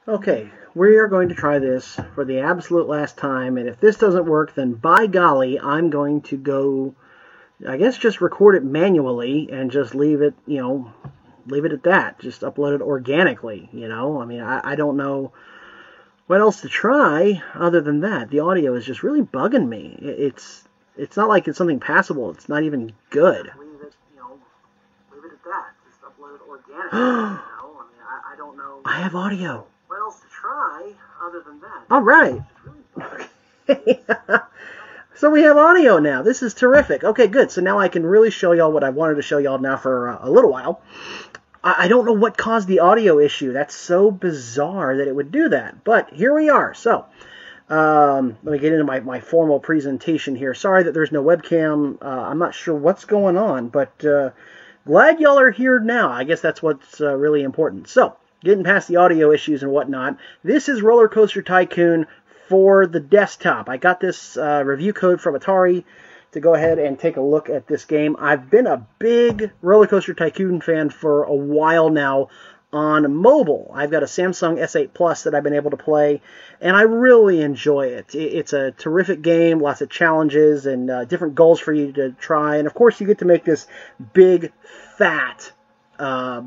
Okay, we are going to try this for the absolute last time, and if this doesn't work, then by golly, I'm going to go, I guess just record it manually and just leave it, leave it at that. Just upload it organically, I mean, I don't know what else to try other than that. The audio is just really bugging me. It's not like it's something passable. It's not even good. Leave it at that. Just upload it organically, I mean, I don't know. I have audio. What else to try other than that? All right. So we have audio now. This is terrific. Okay, good. So now I can really show y'all what I wanted to show y'all now for a little while. I don't know what caused the audio issue. That's so bizarre that it would do that. But here we are. So let me get into my formal presentation here. Sorry that there's no webcam. I'm not sure what's going on, but glad y'all are here now. I guess that's what's really important. So getting past the audio issues and whatnot, this is Roller Coaster Tycoon for the desktop. I got this review code from Atari to go ahead and take a look at this game. I've been a big Roller Coaster Tycoon fan for a while now on mobile. I've got a Samsung S8 Plus that I've been able to play, and I really enjoy it. It's a terrific game, lots of challenges and different goals for you to try, and of course you get to make this big, fat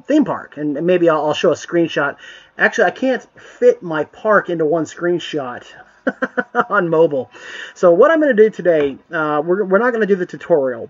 theme park, and maybe I'll show a screenshot. Actually, I can't fit my park into one screenshot on mobile. So what I'm going to do today, we're not going to do the tutorial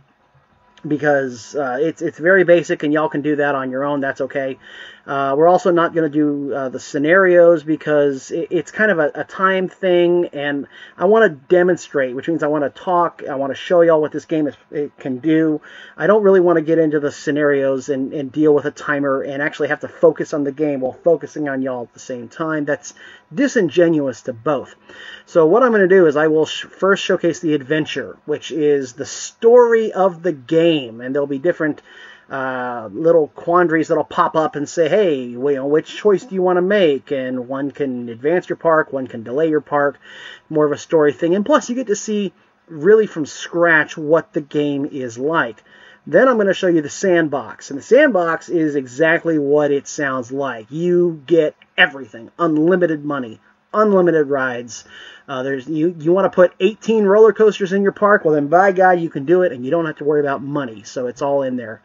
because it's very basic and y'all can do that on your own. That's okay. We're also not going to do the scenarios because it's kind of a time thing, and I want to demonstrate, which means I want to talk. I want to show y'all what this game it can do. I don't really want to get into the scenarios and deal with a timer and actually have to focus on the game while focusing on y'all at the same time. That's disingenuous to both. So what I'm going to do is I will first showcase the adventure, which is the story of the game, and there'll be different little quandaries that'll pop up and say, hey, which choice do you want to make? And one can advance your park, one can delay your park, more of a story thing. And plus, you get to see really from scratch what the game is like. Then I'm going to show you the sandbox. And the sandbox is exactly what it sounds like. You get everything. Unlimited money, unlimited rides. You want to put 18 roller coasters in your park? Well, then by God, you can do it, and you don't have to worry about money. So it's all in there.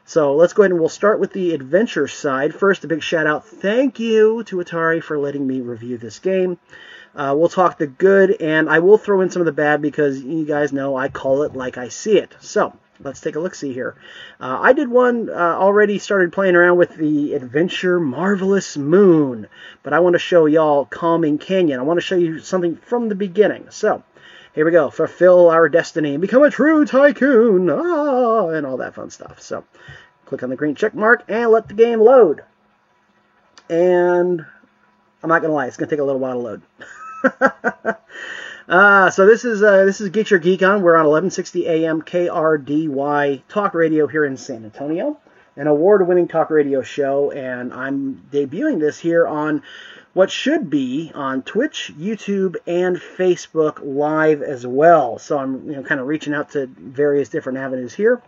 So let's go ahead and we'll start with the adventure side. First, a big shout out. Thank you to Atari for letting me review this game. We'll talk the good, and I will throw in some of the bad because you guys know I call it like I see it. So let's take a look-see here. I did one, already started playing around with the Adventure Marvelous Moon, but I want to show y'all Calming Canyon. I want to show you something from the beginning. So here we go. Fulfill our destiny and become a true tycoon, and all that fun stuff. So click on the green check mark and let the game load. And I'm not going to lie, it's going to take a little while to load. So this is Get Your Geek On. We're on 1160 AM KRDY Talk Radio here in San Antonio, an award-winning talk radio show, and I'm debuting this here on what should be on Twitch, YouTube, and Facebook Live as well. So I'm kind of reaching out to various different avenues here.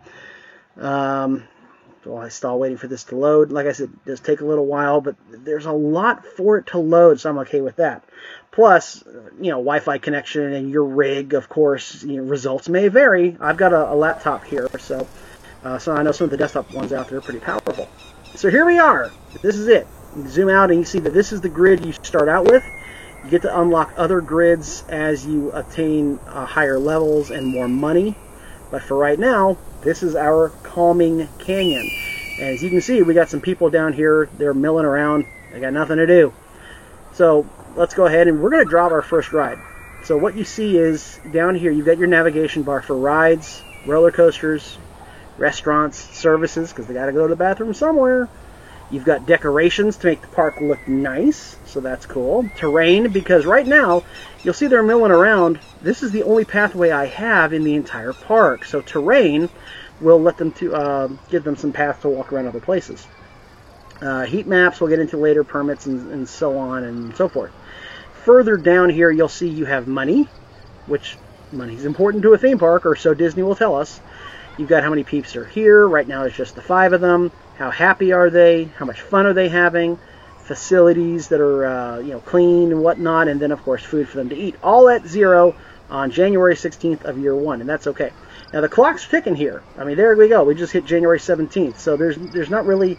While I stall waiting for this to load, like I said, it does take a little while, but there's a lot for it to load, so I'm okay with that. Plus, Wi-Fi connection and your rig, of course, results may vary. I've got a laptop here, so I know some of the desktop ones out there are pretty powerful. So here we are. This is it. You zoom out and you see that this is the grid you start out with. You get to unlock other grids as you attain higher levels and more money. But for right now, this is our Calming Canyon. And as you can see, we got some people down here. They're milling around. They got nothing to do. So let's go ahead and we're going to drop our first ride. So what you see is down here, you've got your navigation bar for rides, roller coasters, restaurants, services, because they got to go to the bathroom somewhere. You've got decorations to make the park look nice, so that's cool. Terrain, because right now, you'll see they're milling around. This is the only pathway I have in the entire park. So terrain will let them give them some paths to walk around other places. Heat maps we'll get into later, permits and so on and so forth. Further down here, you'll see you have money, which money is important to a theme park, or so Disney will tell us. You've got how many peeps are here. Right now it's just the 5 of them. How happy are they? How much fun are they having? facilities that are clean and whatnot, and then of course food for them to eat. All at 0 on January 16th of year 1, and that's okay. Now the clock's ticking here. I mean, there we go. We just hit January 17th, so there's not really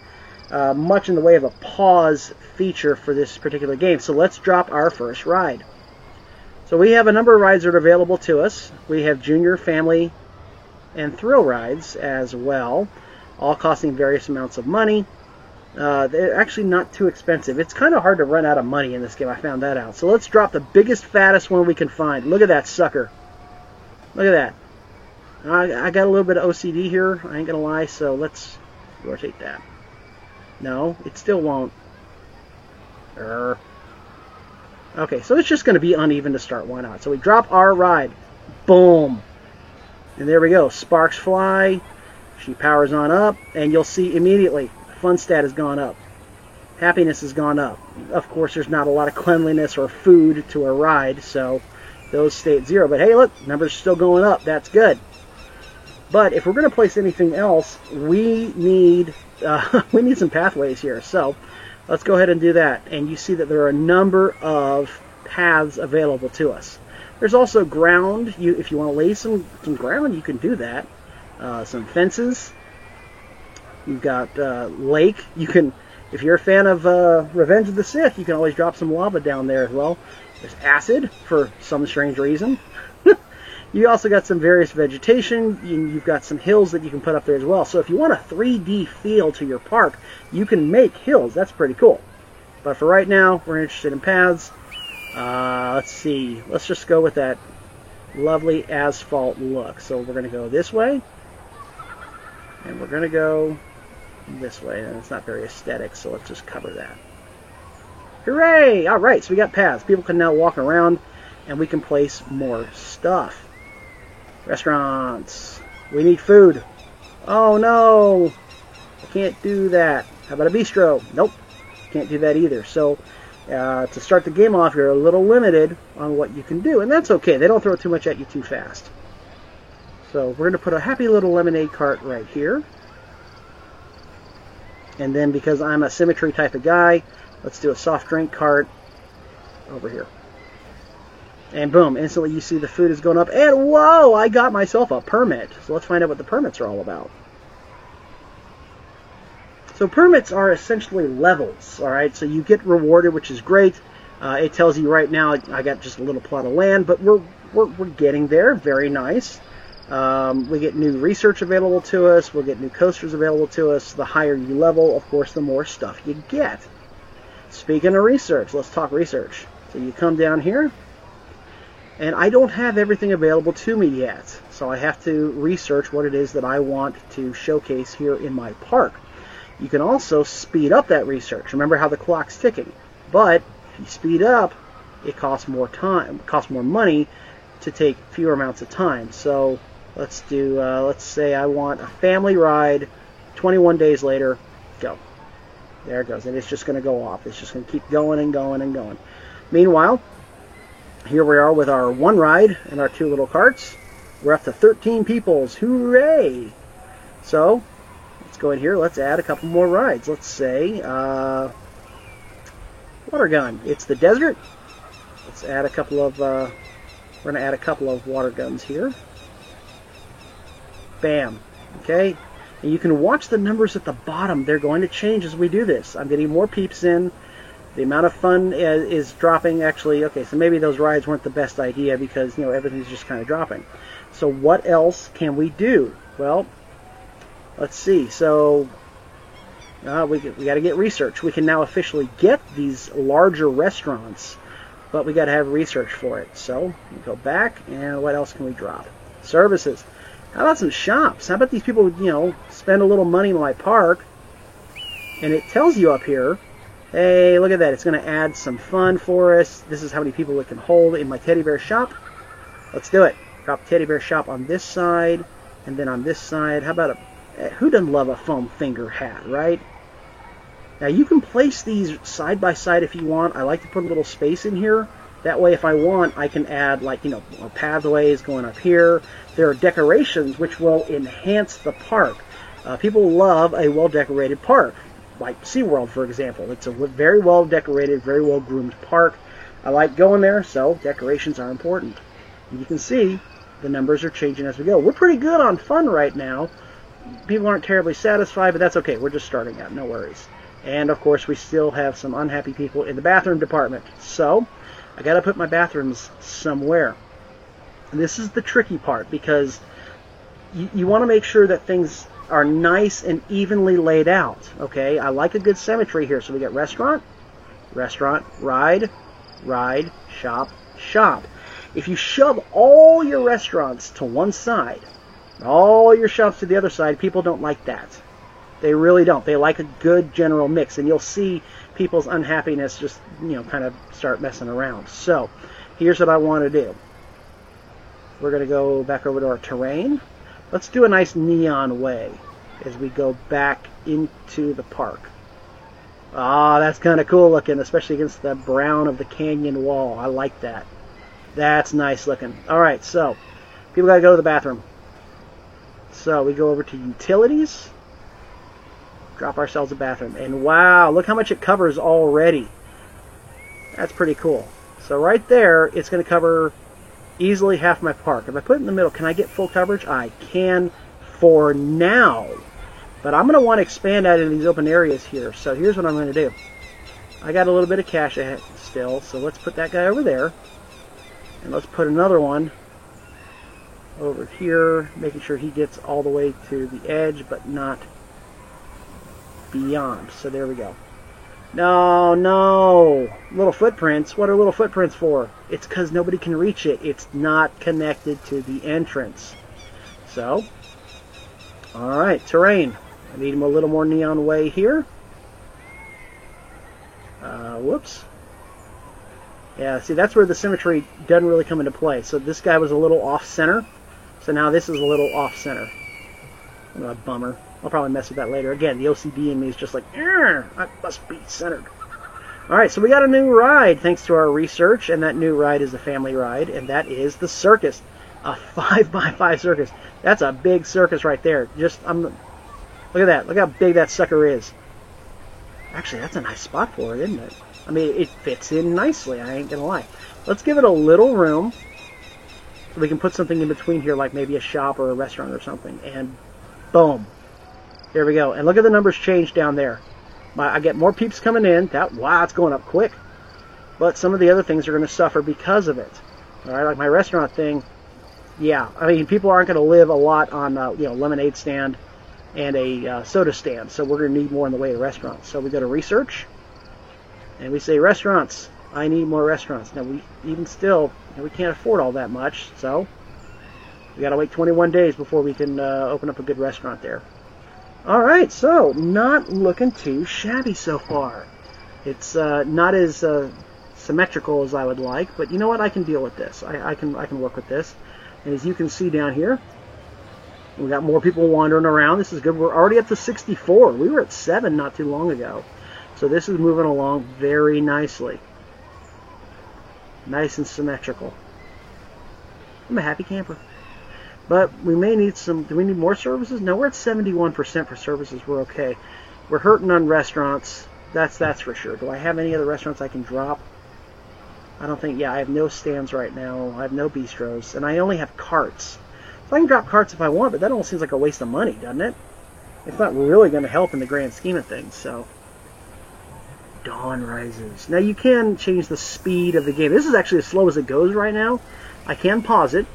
much in the way of a pause feature for this particular game. So let's drop our first ride. So we have a number of rides that are available to us. We have junior, family, and thrill rides as well, all costing various amounts of money. They're actually not too expensive. It's kind of hard to run out of money in this game. I found that out. So let's drop the biggest, fattest one we can find. Look at that sucker. Look at that. I got a little bit of OCD here, I ain't gonna lie, so let's rotate that. No, it still won't. Okay, so it's just going to be uneven to start. Why not? So we drop our ride. Boom. And there we go. Sparks fly. She powers on up, and you'll see immediately fun stat has gone up. Happiness has gone up. Of course, there's not a lot of cleanliness or food to a ride, so those stay at 0. But hey, look, numbers are still going up. That's good. But if we're going to place anything else, we need some pathways here. So let's go ahead and do that. And you see that there are a number of paths available to us. There's also ground. If you want to lay some ground, you can do that. Some fences. You've got lake. You can, if you're a fan of Revenge of the Sith, you can always drop some lava down there as well. There's acid for some strange reason. You also got some various vegetation. You've got some hills that you can put up there as well. So if you want a 3D feel to your park, you can make hills. That's pretty cool. But for right now, we're interested in paths. Let's see. Let's just go with that lovely asphalt look. So we're going to go this way. And we're going to go this way. And it's not very aesthetic, so let's just cover that. Hooray! All right, so we got paths. People can now walk around, and we can place more stuff. Restaurants. We need food. Oh no! I can't do that. How about a bistro? Nope. Can't do that either. So, to start the game off, you're a little limited on what you can do. And that's okay. They don't throw too much at you too fast. So, we're going to put a happy little lemonade cart right here. And then, because I'm a symmetry type of guy, let's do a soft drink cart over here. And boom, instantly you see the food is going up. And whoa, I got myself a permit. So let's find out what the permits are all about. So permits are essentially levels, all right? So you get rewarded, which is great. It tells you right now I got just a little plot of land, but we're getting there. Very nice. We get new research available to us. We'll get new coasters available to us. The higher you level, of course, the more stuff you get. Speaking of research, let's talk research. So you come down here. And I don't have everything available to me yet, so I have to research what it is that I want to showcase here in my park. You can also speed up that research. Remember how the clock's ticking. But if you speed up, it costs more time, costs more money to take fewer amounts of time. So let's do, let's say I want a family ride, 21 days later, go. There it goes, and it's just going to go off. It's just going to keep going and going and going. Meanwhile, here we are with our one ride and our 2 little carts. We're up to 13 peoples. Hooray! So, let's go in here. Let's add a couple more rides. Let's say, water gun. It's the desert. Let's add a couple of, we're going to add a couple of water guns here. Bam. Okay? And you can watch the numbers at the bottom. They're going to change as we do this. I'm getting more peeps in. The amount of fun is dropping. Actually, okay, so maybe those rides weren't the best idea because, everything's just kind of dropping. So what else can we do? Well, let's see. So we got to get research. We can now officially get these larger restaurants, but we got to have research for it. So we go back, and what else can we drop? Services. How about some shops? How about these people, spend a little money in my park, and it tells you up here, hey, look at that. It's going to add some fun for us. This is how many people it can hold in my teddy bear shop. Let's do it. Drop teddy bear shop on this side, and then on this side, how about who doesn't love a foam finger hat, right? Now, you can place these side by side if you want. I like to put a little space in here. That way, if I want, I can add, pathways going up here. There are decorations which will enhance the park. People love a well-decorated park. like SeaWorld, for example. It's a very well decorated, very well groomed park. I like going there, so decorations are important. And you can see the numbers are changing as we go. We're pretty good on fun right now. People aren't terribly satisfied, but that's okay. We're just starting out, no worries. And of course, we still have some unhappy people in the bathroom department. So I got to put my bathrooms somewhere. And this is the tricky part, because you want to make sure that things are nice and evenly laid out. Okay, I like a good symmetry here. So we got restaurant, restaurant, ride, ride, shop, shop. If you shove all your restaurants to one side, all your shops to the other side, people don't like that. They really don't. They like a good general mix, and you'll see people's unhappiness just, kind of start messing around. So here's what I want to do. We're going to go back over to our terrain. Let's do a nice neon way as we go back into the park. Ah, that's kind of cool looking, especially against the brown of the canyon wall. I like that. That's nice looking. All right, so people got to go to the bathroom. So we go over to utilities, drop ourselves a bathroom, and wow, look how much it covers already. That's pretty cool. So right there, it's going to cover easily half my park. If I put it in the middle, can I get full coverage? I can for now. But I'm going to want to expand out into these open areas here. So here's what I'm going to do. I got a little bit of cash ahead still, so let's put that guy over there. And let's put another one over here, making sure he gets all the way to the edge, but not beyond. So there we go. No. Little footprints. What are little footprints for? It's because nobody can reach it. It's not connected to the entrance. So, alright, terrain. I need a little more neon way here. Whoops. Yeah, see, that's where the symmetry doesn't really come into play. So this guy was a little off-center. So now this is a little off-center. What a bummer. I'll probably mess with that later. Again, the OCD in me is just like, I must be centered. Alright, so we got a new ride thanks to our research, and that new ride is a family ride, and that is the circus. A 5x5 circus. That's a big circus right there. Look at that. Look how big that sucker is. Actually, that's a nice spot for it, isn't it? I mean, it fits in nicely, I ain't gonna lie. Let's give it a little room so we can put something in between here, like maybe a shop or a restaurant or something, and boom. There we go. And look at the numbers change down there. I get more peeps coming in. Wow, it's going up quick. But some of the other things are going to suffer because of it. All right, like my restaurant thing. Yeah, I mean, people aren't going to live a lot on lemonade stand and a soda stand. So we're going to need more in the way of restaurants. So we go to research, and we say restaurants. I need more restaurants. Now we can't afford all that much. So we got to wait 21 days before we can open up a good restaurant there. Alright, so not looking too shabby so far. It's not as symmetrical as I would like, but you know what? I can deal with this. I can work with this. And as you can see down here, we got more people wandering around. This is good. We're already up to 64. We were at 7 not too long ago. So this is moving along very nicely. Nice and symmetrical. I'm a happy camper. But we may need do we need more services? No, we're at 71% for services. We're okay. We're hurting on restaurants. That's for sure. Do I have any other restaurants I can drop? I don't think, I have no stands right now. I have no bistros. And I only have carts. So I can drop carts if I want, but that almost seems like a waste of money, doesn't it? It's not really going to help in the grand scheme of things, so. Dawn rises. Now you can change the speed of the game. This is actually as slow as it goes right now. I can pause it.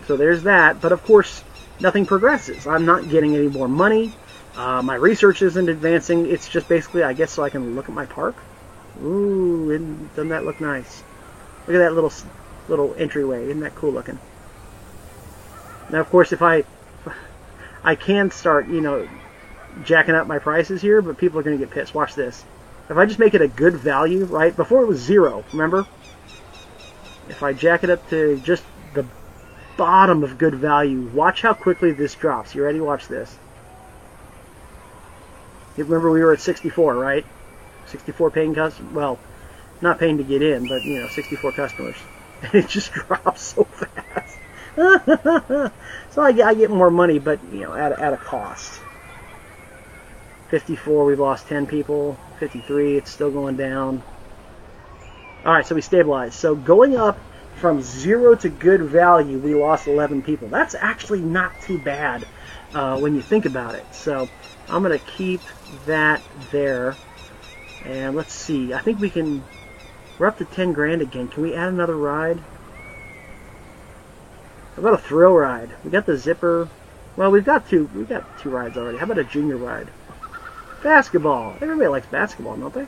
So there's that, but of course, nothing progresses. I'm not getting any more money. My research isn't advancing. It's just basically, I guess, so I can look at my park. Ooh, doesn't that look nice? Look at that little entryway. Isn't that cool looking? Now, of course, if I can start, jacking up my prices here, but people are going to get pissed. Watch this. If I just make it a good value, right? Before it was 0, remember? If I jack it up to just the bottom of good value, watch how quickly this drops. You ready? Watch this. You remember we were at 64, right? 64 paying customers. Well, not paying to get in, but 64 customers. And it just drops so fast. So I get more money, but at a cost. 54, we've lost 10 people. 53, it's still going down. Alright, so we stabilized. So going up from 0 to good value, we lost 11 people. That's actually not too bad when you think about it. So I'm going to keep that there. And let's see. I think we can... We're up to 10 grand again. Can we add another ride? How about a thrill ride? We got the zipper. Well, we've got two rides already. How about a junior ride? Basketball. Everybody likes basketball, don't they?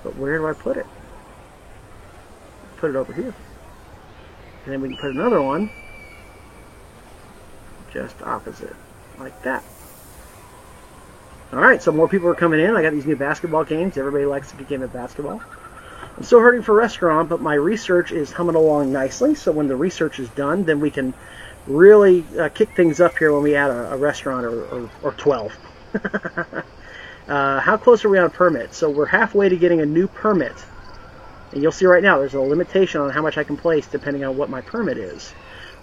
But where do I put it? Put it over here. And then we can put another one just opposite, like that. Alright, so more people are coming in. I got these new basketball games. Everybody likes the game of basketball. I'm still hurting for restaurant, but my research is humming along nicely. So when the research is done, then we can really kick things up here when we add a restaurant or 12. How close are we on a permit? So we're halfway to getting a new permit. And you'll see right now there's a limitation on how much I can place depending on what my permit is.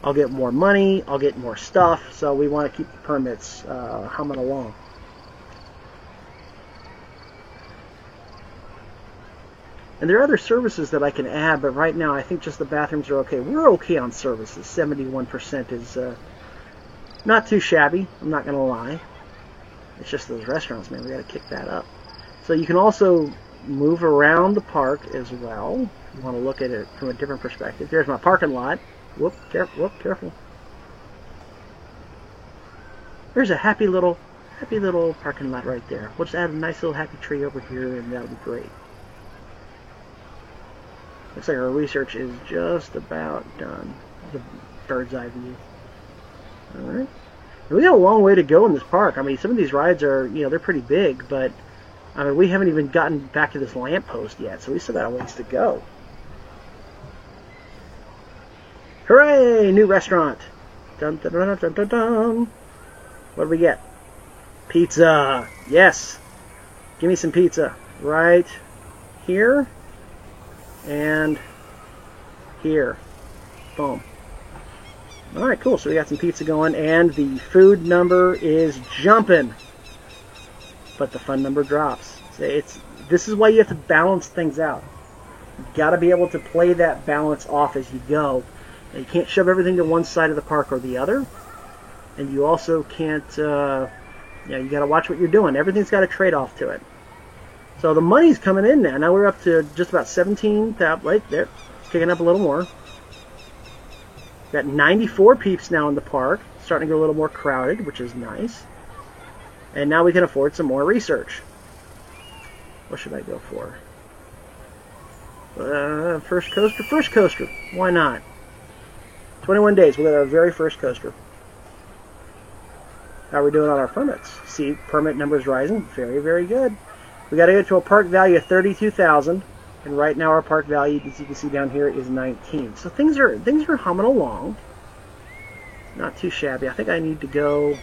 I'll get more money, I'll get more stuff, so we want to keep the permits humming along. And there are other services that I can add, but right now I think just the bathrooms are okay. We're okay on services. 71% is not too shabby, I'm not going to lie. It's just those restaurants, man. We got to kick that up. So you can also move around the park as well. You want to look at it from a different perspective. There's my parking lot. Whoop, careful. There's a happy little parking lot right there. We'll just add a nice little happy tree over here, and that'll be great. Looks like our research is just about done. The bird's eye view. All right. We got a long way to go in this park. I mean, some of these rides are, they're pretty big, but I mean, we haven't even gotten back to this lamppost yet, so we still got a ways to go. Hooray! New restaurant. Dun, dun, dun, dun, dun, dun. What do we get? Pizza. Yes. Give me some pizza. Right here and here. Boom. Alright, cool. So we got some pizza going, and the food number is jumping. But the fun number drops. This is why you have to balance things out. You've got to be able to play that balance off as you go. And you can't shove everything to one side of the park or the other. And you also can't, you got to watch what you're doing. Everything's got a trade-off to it. So the money's coming in now. Now we're up to just about 17, right there, kicking up a little more. Got 94 peeps now in the park, starting to get a little more crowded, which is nice. And now we can afford some more research. What should I go for? First coaster. Why not? 21 days, we got our very first coaster. How are we doing on our permits? See, permit numbers rising. Very, very good. We got to get to a park value of 32,000, and right now our park value, as you can see down here, is 19. So things are humming along. Not too shabby. I think I need to go.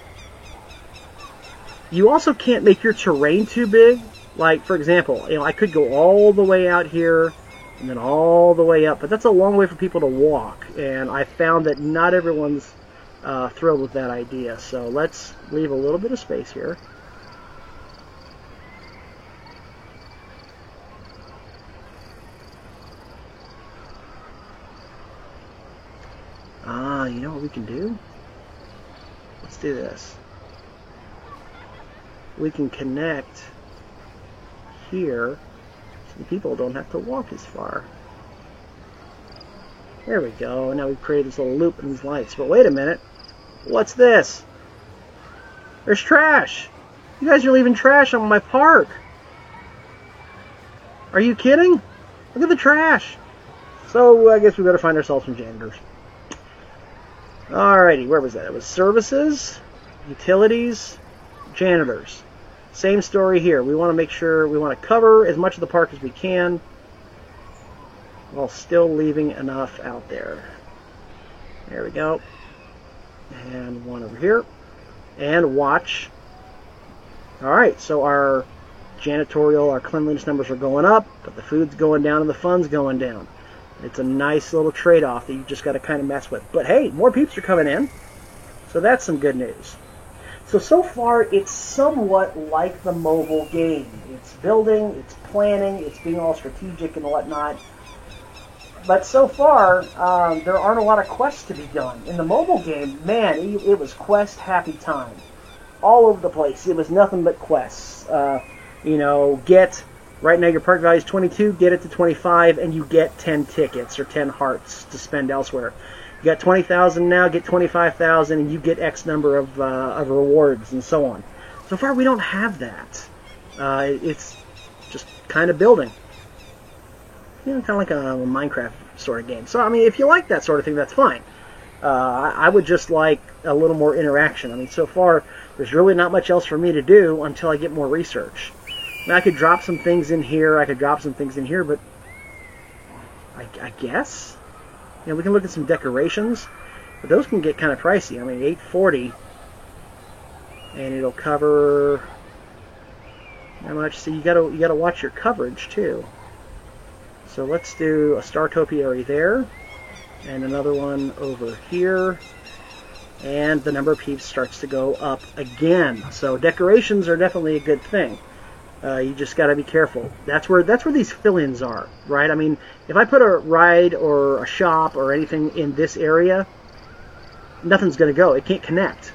You also can't make your terrain too big. Like, for example, I could go all the way out here and then all the way up, but that's a long way for people to walk, and I found that not everyone's thrilled with that idea. So let's leave a little bit of space here. You know what we can do? Let's do this. We can connect here so the people don't have to walk as far. There we go. Now we've created this little loop in these lights. But wait a minute. What's this? There's trash. You guys are leaving trash on my park. Are you kidding? Look at the trash. So I guess we better find ourselves some janitors. Alrighty, where was that? It was services, utilities, janitors. Same story here. We want to make sure we want to cover as much of the park as we can while still leaving enough out there. There we go. And one over here. And watch. Alright, so our janitorial, our cleanliness numbers are going up, but the food's going down and the fun's going down. It's a nice little trade-off that you just got to kind of mess with. But hey, more peeps are coming in, so that's some good news. So far, it's somewhat like the mobile game. It's building, it's planning, it's being all strategic and whatnot. But so far, there aren't a lot of quests to be done. In the mobile game, man, it was quest happy time. All over the place. It was nothing but quests. Right now your park value is 22, get it to 25, and you get 10 tickets or 10 hearts to spend elsewhere. You got 20,000 now, get 25,000, and you get X number of rewards and so on. So far, we don't have that. It's just kind of building. Kind of like a Minecraft sort of game. So, I mean, if you like that sort of thing, that's fine. I would just like a little more interaction. I mean, so far, there's really not much else for me to do until I get more research. Now, I could drop some things in here, but I guess? We can look at some decorations, but those can get kind of pricey. I mean, $840, and it'll cover how much? So you gotta watch your coverage too. So let's do a Star Topiary there, and another one over here, and the number of peeps starts to go up again. So decorations are definitely a good thing. You just got to be careful. That's where these fill-ins are, right? I mean, if I put a ride or a shop or anything in this area, nothing's going to go. It can't connect.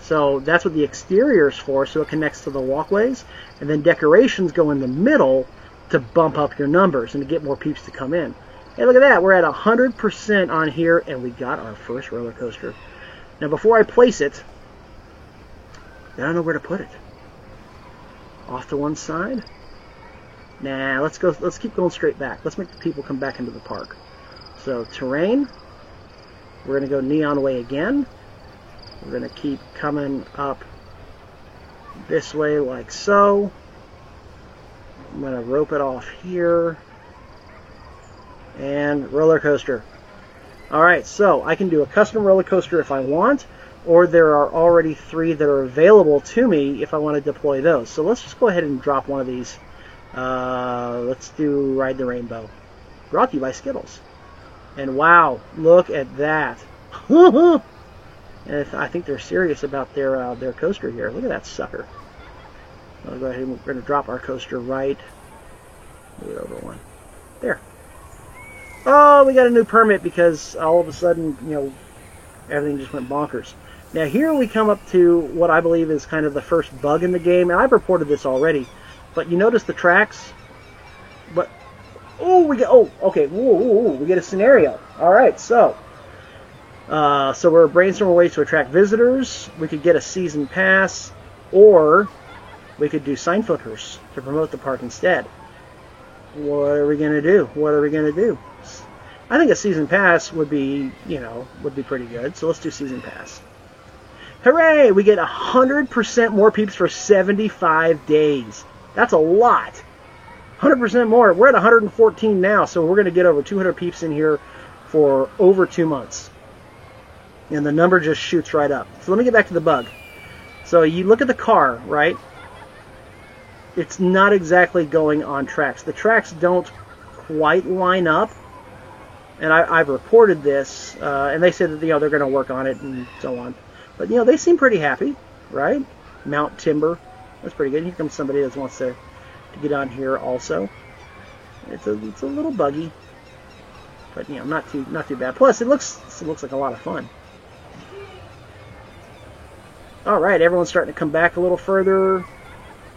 So that's what the exterior is for, so it connects to the walkways. And then decorations go in the middle to bump up your numbers and to get more peeps to come in. Hey, look at that. We're at 100% on here, and we got our first roller coaster. Now, before I place it, I don't know where to put it. Off to one side? Nah, let's keep going straight back. Let's make the people come back into the park. So, terrain. We're going to go Neon Way again. We're going to keep coming up this way like so. I'm going to rope it off here. And roller coaster. Alright, so I can do a custom roller coaster if I want, or there are already 3 that are available to me if I want to deploy those. So let's just go ahead and drop one of these. Let's do Ride the Rainbow. Brought to you by Skittles. And wow, look at that. And I think they're serious about their coaster here. Look at that sucker. I'll go ahead and we're going to drop our coaster right. Move it over one. There. Oh, we got a new permit because all of a sudden, everything just went bonkers. Now here we come up to what I believe is kind of the first bug in the game, and I've reported this already. But you notice the tracks? But we get we get a scenario. All right, so we're brainstorming ways to attract visitors. We could get a season pass, or we could do sign flippers to promote the park instead. What are we gonna do? I think a season pass would be pretty good. So let's do season pass. Hooray! We get 100% more peeps for 75 days. That's a lot. 100% more. We're at 114 now, so we're going to get over 200 peeps in here for over 2 months. And the number just shoots right up. So let me get back to the bug. So you look at the car, right? It's not exactly going on tracks. The tracks don't quite line up. And I've reported this, and they said that they're going to work on it and so on. But they seem pretty happy, right? Mount Timber, that's pretty good. Here comes somebody that wants to get on here also. It's a little buggy, but not too bad. Plus, it looks like a lot of fun. All right, everyone's starting to come back a little further.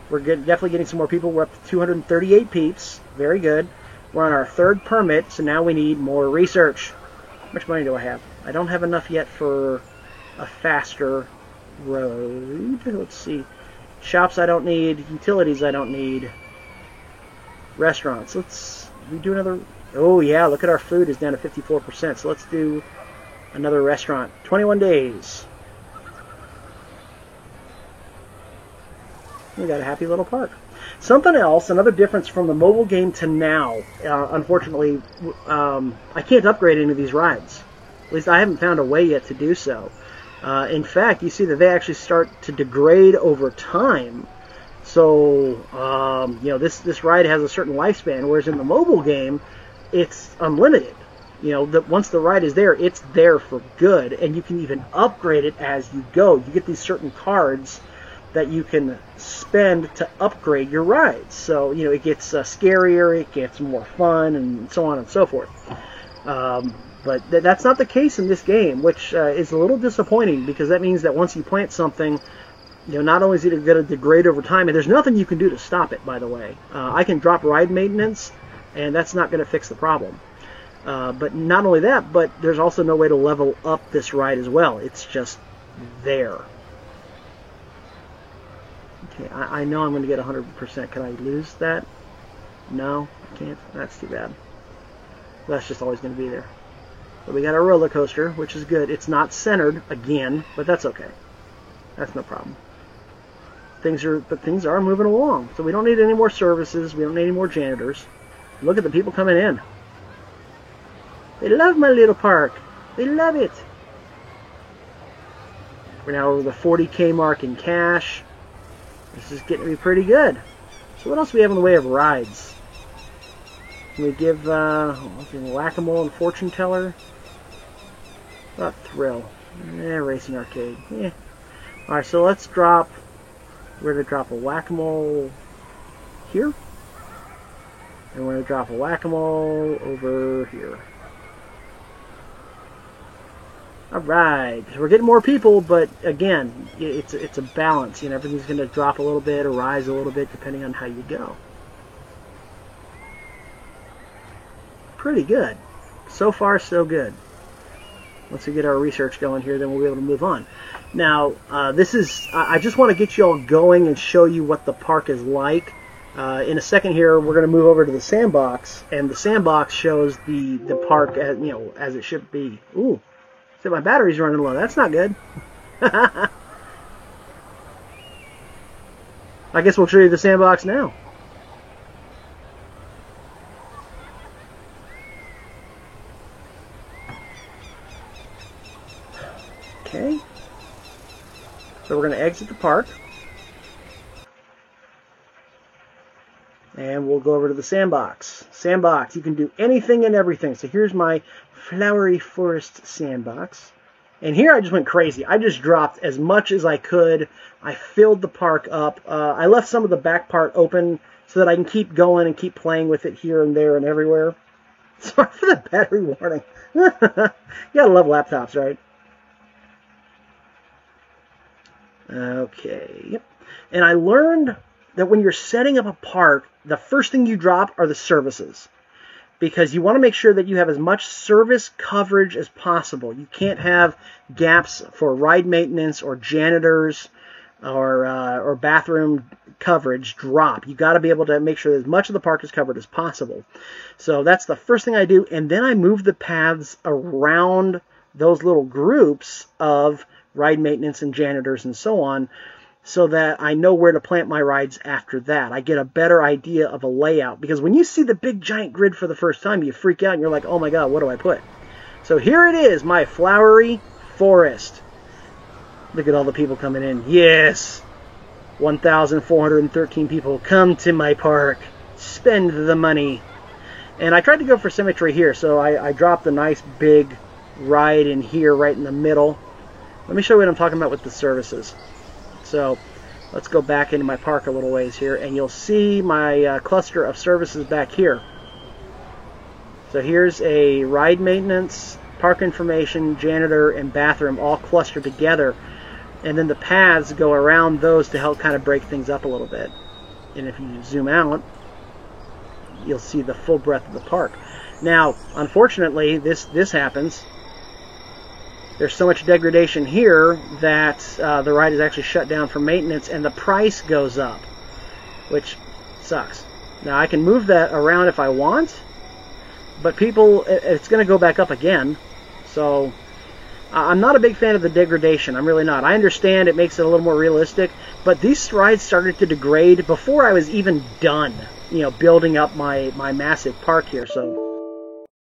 We're definitely getting some more people. We're up to 238 peeps. Very good. We're on our 3rd permit, so now we need more research. How much money do I have? I don't have enough yet for a faster road. Let's see. Shops I don't need. Utilities I don't need. Restaurants. Let's do another. Oh, yeah, look at our food is down to 54%. So let's do another restaurant. 21 days. We got a happy little park. Something else, another difference from the mobile game to now, unfortunately, I can't upgrade any of these rides. At least I haven't found a way yet to do so. In fact, you see that they actually start to degrade over time. So, this ride has a certain lifespan, whereas in the mobile game, it's unlimited. You know, once the ride is there, it's there for good, and you can even upgrade it as you go. You get these certain cards that you can spend to upgrade your rides. So, you know, it gets scarier, it gets more fun, and so on and so forth. But that's not the case in this game, which is a little disappointing, because that means that once you plant something, you know, not only is it going to degrade over time, and there's nothing you can do to stop it, by the way. I can drop ride maintenance, and that's not going to fix the problem. But not only that, but there's also no way to level up this ride as well. It's just there. Okay, I know I'm going to get 100%. Can I lose that? No, I can't. That's too bad. That's just always going to be there. But we got our roller coaster, which is good. It's not centered again, but that's okay. That's no problem. Things are moving along. So we don't need any more services. We don't need any more janitors. Look at the people coming in. They love my little park. They love it. We're now over the 40K mark in cash. This is getting to be pretty good. So what else do we have in the way of rides? Can we give Whack-A-Mole and Fortune Teller? Not Thrill. Racing Arcade. Yeah. Alright, so let's drop... We're going to drop a Whack-A-Mole here. And we're going to drop a Whack-A-Mole over here. Alright, so we're getting more people, but again, it's a balance. You know, everything's going to drop a little bit or rise a little bit depending on how you go. Pretty good. So far, so good. Once we get our research going here, then we'll be able to move on. Now, I just want to get you all going and show you what the park is like. In a second here, we're going to move over to the sandbox, and the sandbox shows the park as, you know, as it should be. Ooh. So my battery's running low. That's not good. I guess we'll show you the sandbox now. Okay. So we're going to exit the park. And we'll go over to the sandbox. Sandbox, you can do anything and everything. So here's my Flowery Forest sandbox. And here I just went crazy. I just dropped as much as I could. I filled the park up. I left some of the back part open so that I can keep going and keep playing with it here and there and everywhere. Sorry for the battery warning. You gotta love laptops, right? Okay. Yep. And I learned that when you're setting up a park, the first thing you drop are the services. Because you want to make sure that you have as much service coverage as possible. You can't have gaps for ride maintenance or janitors or bathroom coverage drop. You got to be able to make sure that as much of the park is covered as possible. So that's the first thing I do. And then I move the paths around those little groups of ride maintenance and janitors and so on, so that I know where to plant my rides after that. I get a better idea of a layout. Because when you see the big giant grid for the first time, you freak out and you're like, oh my god, what do I put? So here it is, my Flowery Forest. Look at all the people coming in. Yes! 1,413 people come to my park. Spend the money. And I tried to go for symmetry here, so I dropped a nice big ride in here right in the middle. Let me show you what I'm talking about with the services. So let's go back into my park a little ways here, and you'll see my cluster of services back here. So here's a ride maintenance, park information, janitor, and bathroom all clustered together. And then the paths go around those to help kind of break things up a little bit. And if you zoom out, you'll see the full breadth of the park. Now, unfortunately, this happens. There's so much degradation here that the ride is actually shut down for maintenance, and the price goes up, which sucks. Now, I can move that around if I want, but it's going to go back up again. So I'm not a big fan of the degradation. I'm really not. I understand it makes it a little more realistic, but these rides started to degrade before I was even done, you know, building up my massive park here. So